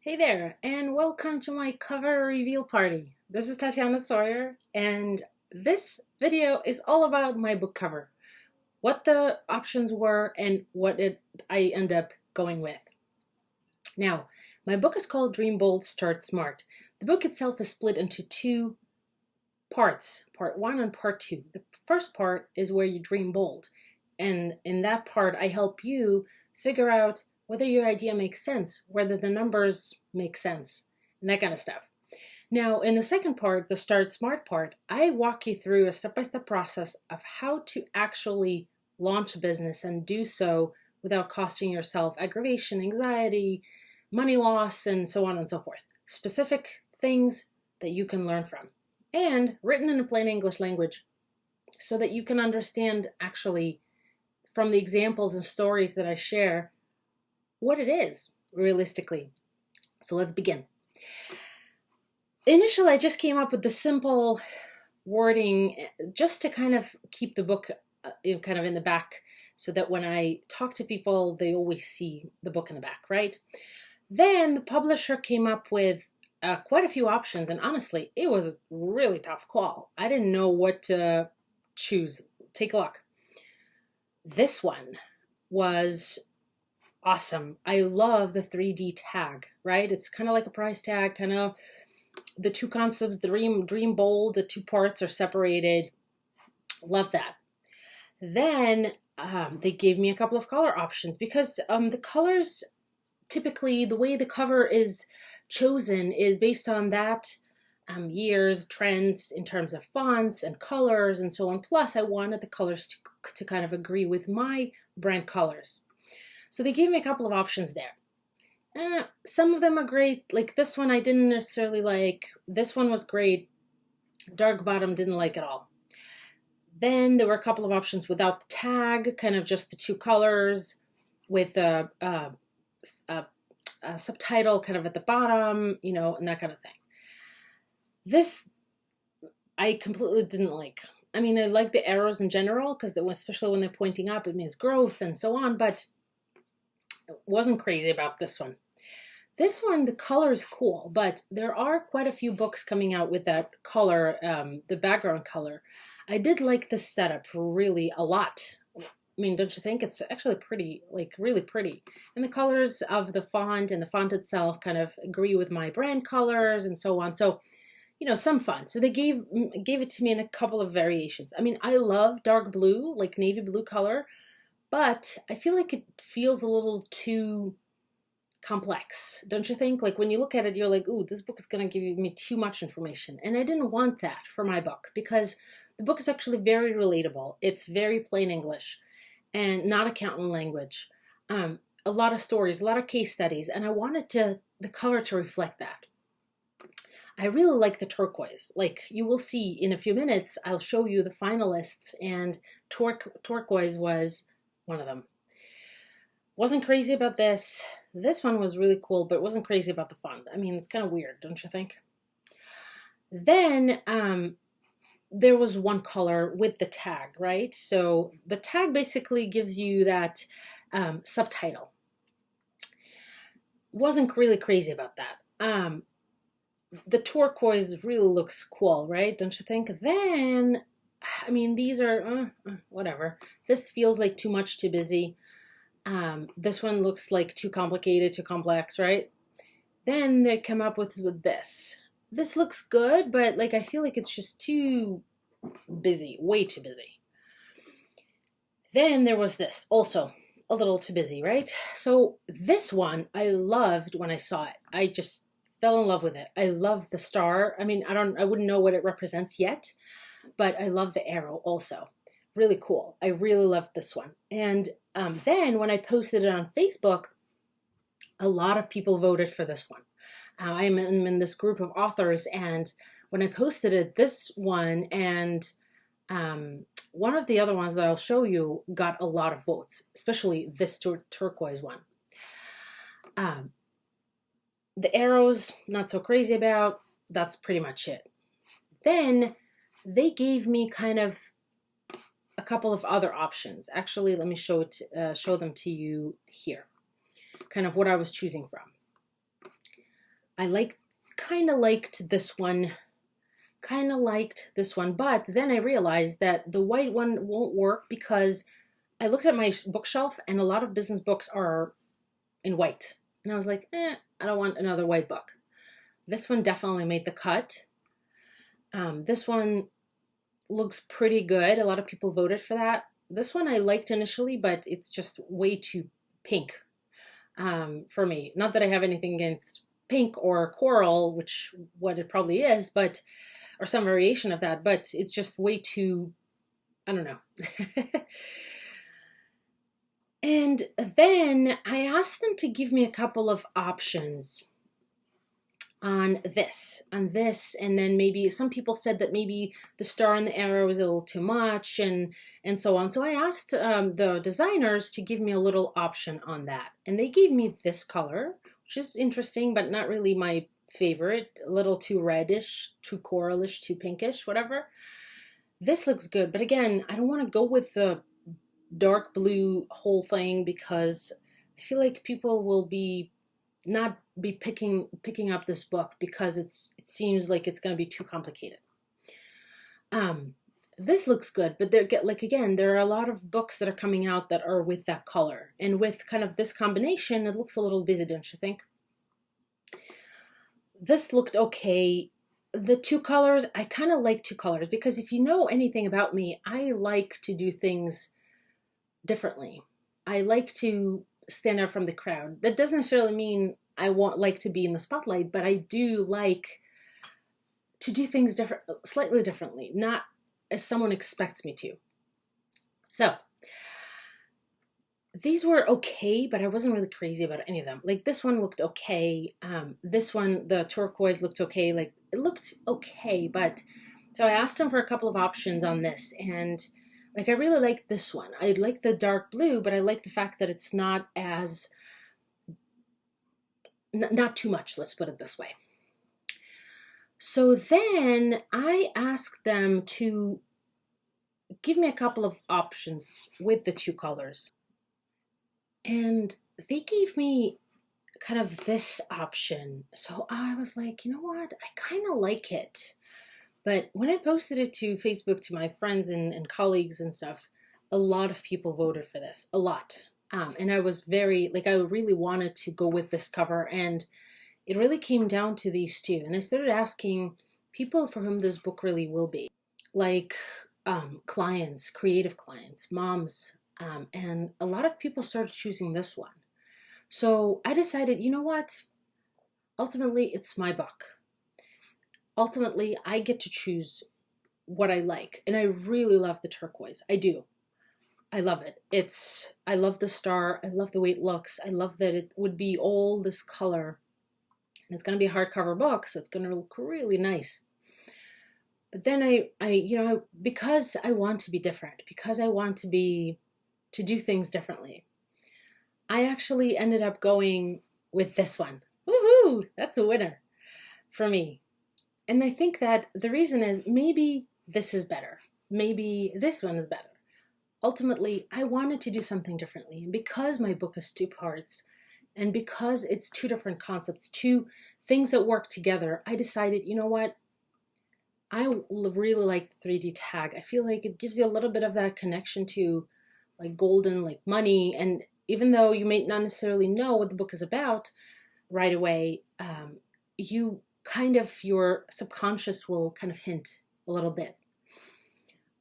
Hey there, and welcome to my cover reveal party. This is Tatiana Sawyer, and this video is all about my book cover, what the options were, and I end up going with. Now, my book is called Dream Bold, Start Smart. The book itself is split into two parts, part one and part two. The first part is where you dream bold, and in that part, I help you figure out whether your idea makes sense, whether the numbers make sense, and that kind of stuff. Now, in the second part, the Start Smart part, I walk you through a step-by-step process of how to actually launch a business and do so without costing yourself aggravation, anxiety, money loss, and so on and so forth. Specific things that you can learn from, and written in a plain English language so that you can understand actually from the examples and stories that I share what it is realistically. So let's begin. Initially, I just came up with the simple wording just to kind of keep the book kind of in the back so that when I talk to people, they always see the book in the back, right? Then the publisher came up with quite a few options, and honestly, it was a really tough call. I didn't know what to choose. Take a look. This one was awesome. I love the 3D tag, right? It's kind of like a price tag, kind of the two concepts, dream bold, the two parts are separated. Love that. Then they gave me a couple of color options because the colors, typically the way the cover is chosen is based on that year's trends in terms of fonts and colors and so on. Plus, I wanted the colors to kind of agree with my brand colors. So they gave me a couple of options there. Some of them are great. Like this one I didn't necessarily like. This one was great. Dark bottom didn't like at all. Then there were a couple of options without the tag, kind of just the two colors with a subtitle kind of at the bottom, and that kind of thing. This I completely didn't like. I mean, I like the arrows in general because especially when they're pointing up, it means growth and so on, but wasn't crazy about this one. This one, the color is cool, but there are quite a few books coming out with that color, the background color. I did like this setup really a lot. I mean, don't you think? It's actually pretty, like really pretty. And the colors of the font and the font itself kind of agree with my brand colors and so on. So, some fun. So they gave it to me in a couple of variations. I mean, I love dark blue, like navy blue color, but I feel like it feels a little too complex, don't you think? Like when you look at it, you're like, ooh, this book is going to give me too much information. And I didn't want that for my book because the book is actually very relatable. It's very plain English and not accountant language. A lot of stories, a lot of case studies, and I wanted the cover to reflect that. I really like the turquoise. Like you will see in a few minutes, I'll show you the finalists, and turquoise was one of them. Wasn't crazy about this. This one was really cool, but wasn't crazy about the font. I mean, it's kind of weird, don't you think? Then there was one color with the tag, right? So the tag basically gives you that subtitle. Wasn't really crazy about that. The turquoise really looks cool, right? Don't you think? Then, I mean, these are whatever. This feels like too much, too busy. This one looks like too complicated, too complex, right? Then they come up with this. This looks good, but like I feel like it's just too busy, way too busy. Then there was this, also a little too busy, right? So this one I loved when I saw it. I just fell in love with it. I love the star. I mean, I wouldn't know what it represents yet, but I love the arrow also. Really cool. I really loved this one. And then when I posted it on Facebook, a lot of people voted for this one. I'm in this group of authors, and when I posted it, this one and one of the other ones that I'll show you got a lot of votes, especially this turquoise one. The arrows, not so crazy about. That's pretty much it. Then they gave me kind of a couple of other options. Actually, let me show them to you here. Kind of what I was choosing from. I kind of liked this one, but then I realized that the white one won't work because I looked at my bookshelf and a lot of business books are in white. And I was like, I don't want another white book. This one definitely made the cut. This one looks pretty good. A lot of people voted for that. This one I liked initially, but it's just way too pink for me. Not that I have anything against pink or coral, which what it probably is, but or some variation of that, but it's just way too, I don't know. And then I asked them to give me a couple of options on this, and then maybe some people said that maybe the star and the arrow was a little too much, and so on. So I asked the designers to give me a little option on that, and they gave me this color, which is interesting, but not really my favorite. A little too reddish, too coralish, too pinkish, whatever. This looks good, but again, I don't want to go with the dark blue whole thing because I feel like people will not be picking up this book because it seems like it's going to be too complicated. This looks good, but there are a lot of books that are coming out that are with that color, and with kind of this combination, it looks a little busy, don't you think? This looked okay. The two colors, I kind of like two colors because if you know anything about me, I like to do things differently. I like to stand out from the crowd. That doesn't necessarily mean I like to be in the spotlight, but I do like to do things slightly differently, not as someone expects me to. So these were okay, but I wasn't really crazy about any of them. Like this one looked okay. This one, the turquoise, looked okay. Like it looked okay, but so I asked him for a couple of options on this, and like I really like this one. I like the dark blue, but I like the fact that it's not as not too much. Let's put it this way. So then I asked them to give me a couple of options with the two colors. And they gave me kind of this option. So I was like, you know what? I kind of like it. But when I posted it to Facebook to my friends and colleagues and stuff, a lot of people voted for this. A lot. And I was I really wanted to go with this cover. And it really came down to these two. And I started asking people for whom this book really will be, like clients, creative clients, moms. And a lot of people started choosing this one. So I decided, you know what? Ultimately, it's my book. Ultimately, I get to choose what I like. And I really love the turquoise. I do. I love it. I love the star. I love the way it looks. I love that it would be all this color. And it's going to be a hardcover book, so it's going to look really nice. But then because I want to be different, because I want to do things differently, I actually ended up going with this one. Woohoo! That's a winner for me. And I think that the reason is maybe this is better. Maybe this one is better. Ultimately, I wanted to do something differently. And because my book is two parts, and because it's two different concepts, two things that work together, I decided, you know what? I really like the 3D tag. I feel like it gives you a little bit of that connection to like golden, like money. And even though you may not necessarily know what the book is about right away, you kind of, your subconscious will kind of hint a little bit.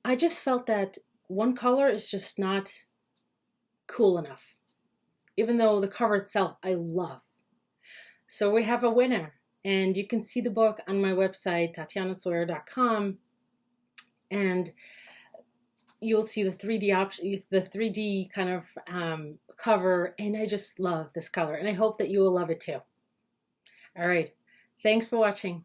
I just felt that one color is just not cool enough, even though the cover itself I love. So we have a winner, and you can see the book on my website, tatianasawyer.com, and you'll see the 3D option, the 3D kind of cover, and I just love this color, and I hope that you will love it too. All right, thanks for watching.